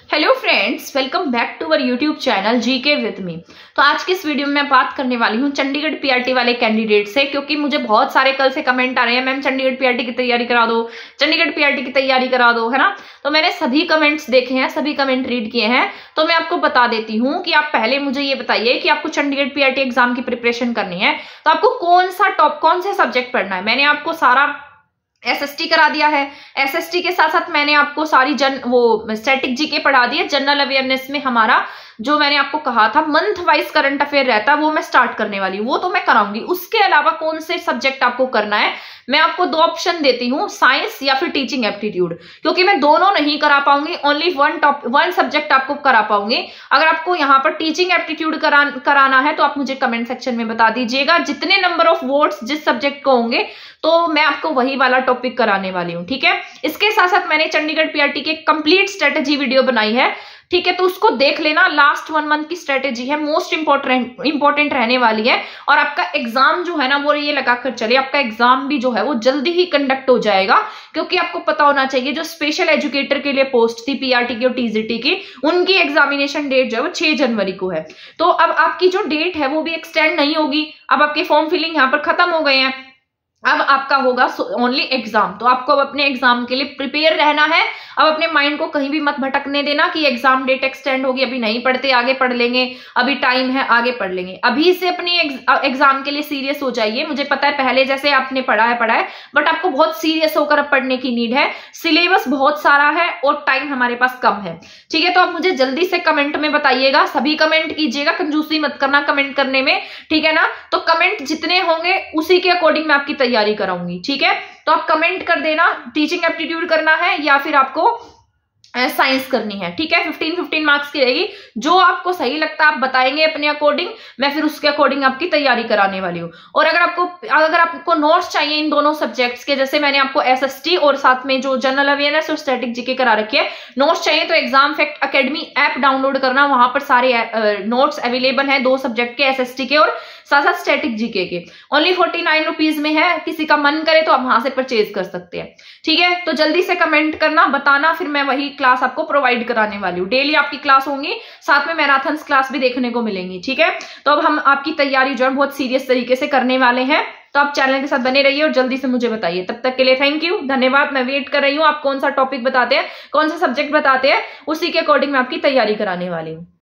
Hello friends, welcome back to our YouTube channel GK with me. तो आज की इस वीडियो में मैं बात करने वाली हूँ चंडीगढ़ पीआरटी वाले कैंडिडेट से, क्योंकि मुझे बहुत सारे कल से कमेंट आ रहे हैं, मैम चंडीगढ़ पीआरटी की तैयारी करा दो, चंडीगढ़ पीआरटी की तैयारी करा दो, है ना। तो मैंने सभी कमेंट्स देखे हैं, सभी कमेंट रीड किए हैं। तो मैं आपको बता देती हूँ कि आप पहले मुझे ये बताइए कि आपको चंडीगढ़ पीआरटी एग्जाम की प्रिपरेशन करनी है तो आपको कौन से सब्जेक्ट पढ़ना है। मैंने आपको सारा एसएसटी करा दिया है। एसएसटी के साथ साथ मैंने आपको सारी स्टैटिक जीके पढ़ा दी है। जनरल अवेयरनेस में हमारा जो मैंने आपको कहा था मंथ वाइज करंट अफेयर रहता है, वो मैं स्टार्ट करने वाली हूँ, वो तो मैं कराऊंगी। उसके अलावा कौन से सब्जेक्ट आपको करना है, मैं आपको दो ऑप्शन देती हूँ, साइंस या फिर टीचिंग एप्टीट्यूड, क्योंकि मैं दोनों नहीं करा पाऊंगी, ओनली वन सब्जेक्ट आपको करा पाऊंगी। अगर आपको यहाँ पर टीचिंग एप्टीट्यूड कराना है तो आप मुझे कमेंट सेक्शन में बता दीजिएगा। जितने नंबर ऑफ वोट्स जिस सब्जेक्ट को होंगे तो मैं आपको वही वाला टॉपिक कराने वाली हूँ, ठीक है। इसके साथ साथ मैंने चंडीगढ़ पीआरटी की कंप्लीट स्ट्रेटेजी वीडियो बनाई है, ठीक है, तो उसको देख लेना। लास्ट 1 मंथ की स्ट्रेटेजी है, मोस्ट इंपॉर्टेंट रहने वाली है। और आपका एग्जाम जो है ना, वो ये लगाकर चले, आपका एग्जाम भी जो है वो जल्दी ही कंडक्ट हो जाएगा, क्योंकि आपको पता होना चाहिए जो स्पेशल एजुकेटर के लिए पोस्ट थी पीआरटी की और टीजीटी की, उनकी एग्जामिनेशन डेट जो है वो 6 जनवरी को है। तो अब आपकी जो डेट है वो भी एक्सटेंड नहीं होगी। अब आपके फॉर्म फिलिंग यहाँ पर खत्म हो गए हैं, अब आपका होगा ओनली एग्जाम। तो आपको अब अपने एग्जाम के लिए प्रिपेयर रहना है। अब अपने माइंड को कहीं भी मत भटकने देना कि एग्जाम डेट एक्सटेंड होगी, अभी नहीं पढ़ते, आगे पढ़ लेंगे, अभी टाइम है, आगे पढ़ लेंगे। अभी से अपनी एग्जाम के लिए सीरियस हो जाइए। मुझे पता है पहले जैसे आपने पढ़ा है, बट आपको बहुत सीरियस होकर अब पढ़ने की नीड है। सिलेबस बहुत सारा है और टाइम हमारे पास कम है, ठीक है। तो आप मुझे जल्दी से कमेंट में बताइएगा, सभी कमेंट कीजिएगा, कंजूसी मत करना कमेंट करने में, ठीक है ना। तो कमेंट जितने होंगे उसी के अकॉर्डिंग मैं आपकी तैयारी कराऊंगी, ठीक है। तो आप कमेंट कर देना टीचिंग एप्टीट्यूड करना है या फिर आपको साइंस करनी है, ठीक है। 15 मार्क्स की रहेगी, जो आपको सही लगता है आप बताएंगे अपने अकॉर्डिंग, मैं फिर उसके अकॉर्डिंग आपकी तैयारी कराने वाली हूँ। और अगर आपको नोट्स चाहिए इन दोनों सब्जेक्ट्स के, जैसे मैंने आपको एसएसटी और साथ में जो जनरल अवेयरनेस और स्टैटिक जीके करा रखी है, नोट्स चाहिए तो exam fact academy app download करना, वहां पर सारे नोट्स अवेलेबल है, 2 सब्जेक्ट के, एसएसटी के और साथ साथ स्टैटिक जीके के। ओनली 49 रुपीज में है, किसी का मन करे तो आप वहां से परचेज कर सकते हैं, ठीक है। तो जल्दी से कमेंट करना, बताना, फिर मैं वही क्लास आपको प्रोवाइड कराने वाली हूँ। डेली आपकी क्लास होंगी, साथ में मैराथन्स क्लास भी देखने को मिलेंगी, ठीक है। तो अब हम आपकी तैयारी जो है बहुत सीरियस तरीके से करने वाले हैं। तो आप चैनल के साथ बने रहिए और जल्दी से मुझे बताइए। तब तक के लिए थैंक यू, धन्यवाद। मैं वेट कर रही हूँ आप कौन सा टॉपिक बताते हैं, कौन सा सब्जेक्ट बताते हैं, उसी के अकॉर्डिंग मैं आपकी तैयारी कराने वाली हूँ।